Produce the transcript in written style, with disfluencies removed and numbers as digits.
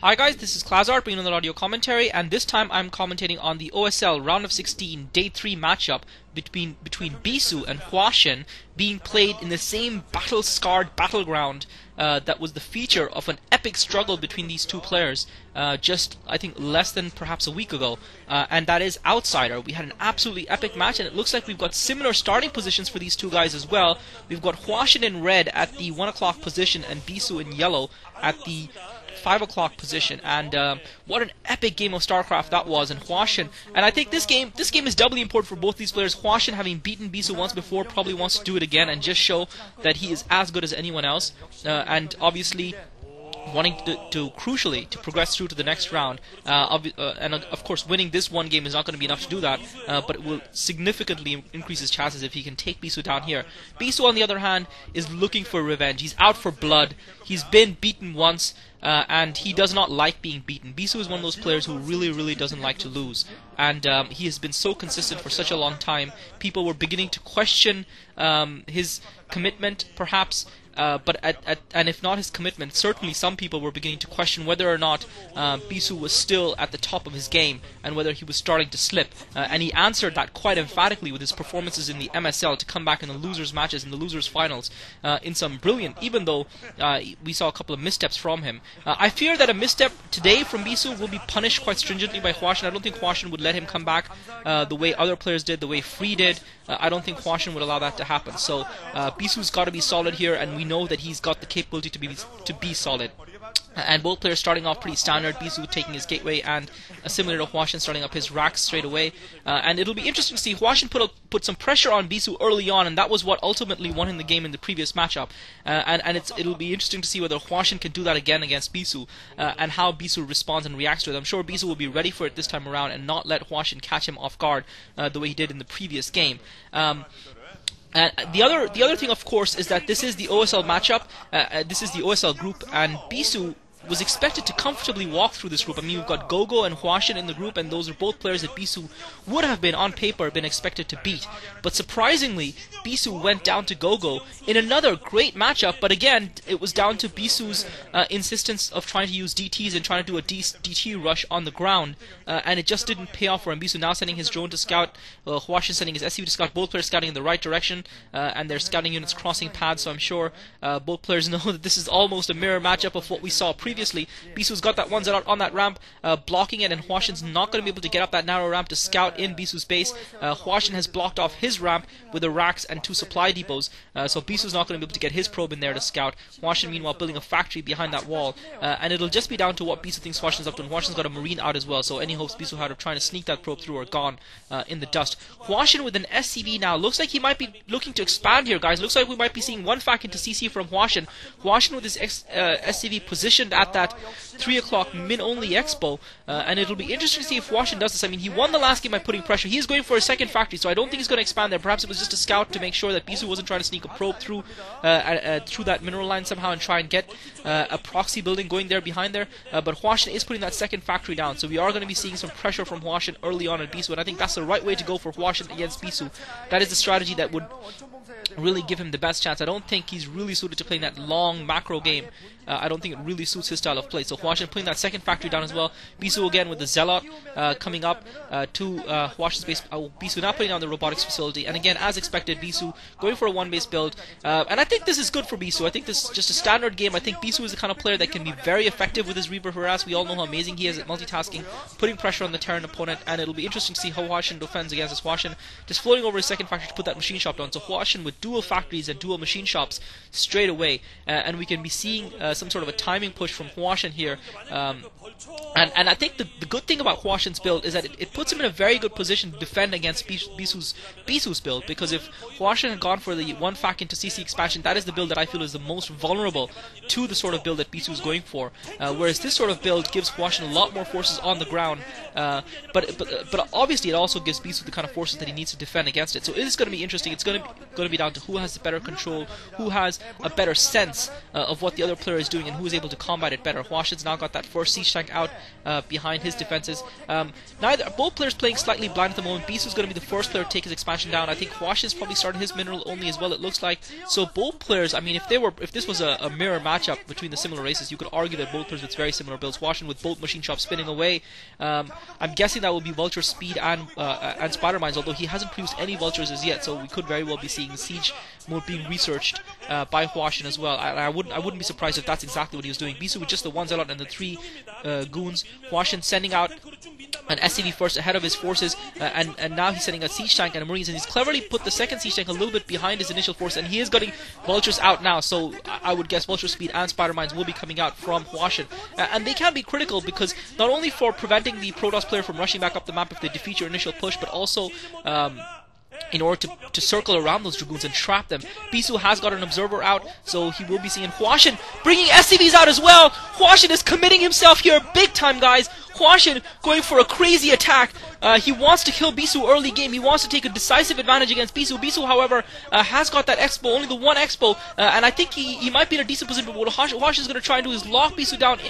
Hi guys, this is Klazart bringing another audio commentary, and this time I'm commentating on the OSL round of 16 day 3 matchup between Bisu and Hwasin, being played in the same battle-scarred battleground that was the feature of an epic struggle between these two players just, I think, less than perhaps a week ago, and that is Outsider. We had an absolutely epic match, and it looks like we've got similar starting positions for these two guys as well. We've got Hwasin in red at the 1 o'clock position and Bisu in yellow at the 5 o'clock position, and what an epic game of StarCraft that was. And Hwasin, and I think this game is doubly important for both these players. Hwasin, having beaten Bisu once before, probably wants to do it again and just show that he is as good as anyone else, and obviously wanting to crucially to progress through to the next round, and of course winning this one game is not going to be enough to do that, but it will significantly increase his chances if he can take Bisu down here. Bisu, on the other hand, is looking for revenge. He's out for blood. He's been beaten once, and he does not like being beaten. Bisu is one of those players who really doesn't like to lose, and he has been so consistent for such a long time. People were beginning to question his commitment, perhaps. And if not his commitment, certainly some people were beginning to question whether or not Bisu was still at the top of his game and whether he was starting to slip. And he answered that quite emphatically with his performances in the MSL to come back in the losers matches, in the losers finals, in some brilliant, even though we saw a couple of missteps from him. I fear that a misstep today from Bisu will be punished quite stringently by Hwasin. I don't think Hwasin would let him come back the way other players did, the way Free did. I don't think Hwasin would allow that to happen. So Bisu's got to be solid here, and we know that he's got the capability to be solid. And both players starting off pretty standard, Bisu taking his gateway, and similar to Hwasin starting up his racks straight away. And it'll be interesting to see. Hwasin put some pressure on Bisu early on, and that was what ultimately won him the game in the previous matchup. And it'll be interesting to see whether Hwasin can do that again against Bisu, and how Bisu responds and reacts to it. I'm sure Bisu will be ready for it this time around and not let Hwasin catch him off guard the way he did in the previous game. And the other thing, of course, is that this is the OSL matchup. This is the OSL group, and Bisu was expected to comfortably walk through this group. I mean, we've got Gogo and Hwasin in the group, and those are both players that Bisu would have been, on paper, been expected to beat. But surprisingly, Bisu went down to Gogo in another great matchup, but again, it was down to Bisu's insistence of trying to use DTs and trying to do a DT rush on the ground, and it just didn't pay off for him. Bisu now sending his drone to scout, Hwasin sending his SCV to scout, both players scouting in the right direction, and their scouting units crossing paths, so I'm sure both players know that this is almost a mirror matchup of what we saw previously. Bisu's got that one out on that ramp, blocking it, and Hwasin's not going to be able to get up that narrow ramp to scout in Bisu's base. Hwasin has blocked off his ramp with the racks and 2 supply depots, so Bisu's not going to be able to get his probe in there to scout. Hwasin, meanwhile, building a factory behind that wall, and it'll just be down to what Bisu thinks Hwasin's up to, and Hwasin's got a marine out as well, so any hopes Bisu had of trying to sneak that probe through are gone in the dust. Hwasin with an SCV now, looks like he might be looking to expand here, guys. Looks like we might be seeing one fac into CC from Hwasin. Hwasin with his SCV positioned at that 3 o'clock min-only expo, and it'll be interesting to see if Hwasin does this. I mean, he won the last game by putting pressure. He is going for a second factory, so I don't think he's going to expand there. Perhaps it was just a scout to make sure that Bisu wasn't trying to sneak a probe through that mineral line somehow and try and get a proxy building going there behind there. But Hwasin is putting that second factory down, so we are going to be seeing some pressure from Hwasin early on at Bisu, and I think that's the right way to go for Hwasin against Bisu. That is the strategy that would really give him the best chance. I don't think he's really suited to playing that long macro game. I don't think it really suits his style of play. So Hwasin putting that second factory down as well. Bisu again with the Zealot coming up to Hwasin's base. Bisu now putting down the robotics facility. And again, as expected, Bisu going for a one-base build. And I think this is good for Bisu. I think this is just a standard game. I think Bisu is the kind of player that can be very effective with his Reaper Harass. We all know how amazing he is at multitasking, putting pressure on the Terran opponent. And it'll be interesting to see how Hwasin defends against this. Hwasin just floating over his second factory to put that machine shop down. So Hwasin with dual factories and dual machine shops straight away. And we can be seeing some sort of a timing push from Hwasin here, and I think the good thing about Hwasin's build is that it puts him in a very good position to defend against Bisu's build, because if Hwasin had gone for the one fac into CC expansion, that is the build that I feel is the most vulnerable to the sort of build that Bisu is going for, whereas this sort of build gives Hwasin a lot more forces on the ground, but obviously it also gives Bisu the kind of forces that he needs to defend against it. So it is going to be interesting. It's going to be down down to who has the better control, who has a better sense of what the other player is doing, and who is able to combat it better. Hwasin's now got that first siege tank out behind his defenses. Both players playing slightly blind at the moment. Bisu's going to be the first player to take his expansion down. I think Hwasin's probably starting his mineral only as well, it looks like. So both players, I mean, if this was a mirror matchup between the similar races, you could argue that both players with very similar builds. Hwasin with both machine shops spinning away. I'm guessing that will be Vulture Speed and Spider Mines, although he hasn't produced any Vultures as yet, so we could very well be seeing Siege mode being researched by Hwasin as well. I wouldn't be surprised if that's exactly what he was doing. Bisu with just the 1 Zealot and the 3 goons. Hwasin sending out an SCV first ahead of his forces, and now he's sending a siege tank and a marines, and he's cleverly put the second siege tank a little bit behind his initial force, and he is getting vultures out now, so I would guess Vulture Speed and Spider Mines will be coming out from Hwasin, and they can be critical because not only for preventing the Protoss player from rushing back up the map if they defeat your initial push, but also in order to circle around those Dragoons and trap them. Bisu has got an observer out, so he will be seeing Hwasin bringing SCVs out as well. Hwasin is committing himself here big time, guys. Hwasin going for a crazy attack. He wants to kill Bisu early game. He wants to take a decisive advantage against Bisu. Bisu, however, has got that expo, only the one expo, and I think he might be in a decent position, but what Hwasin is going to try and do is lock Bisu down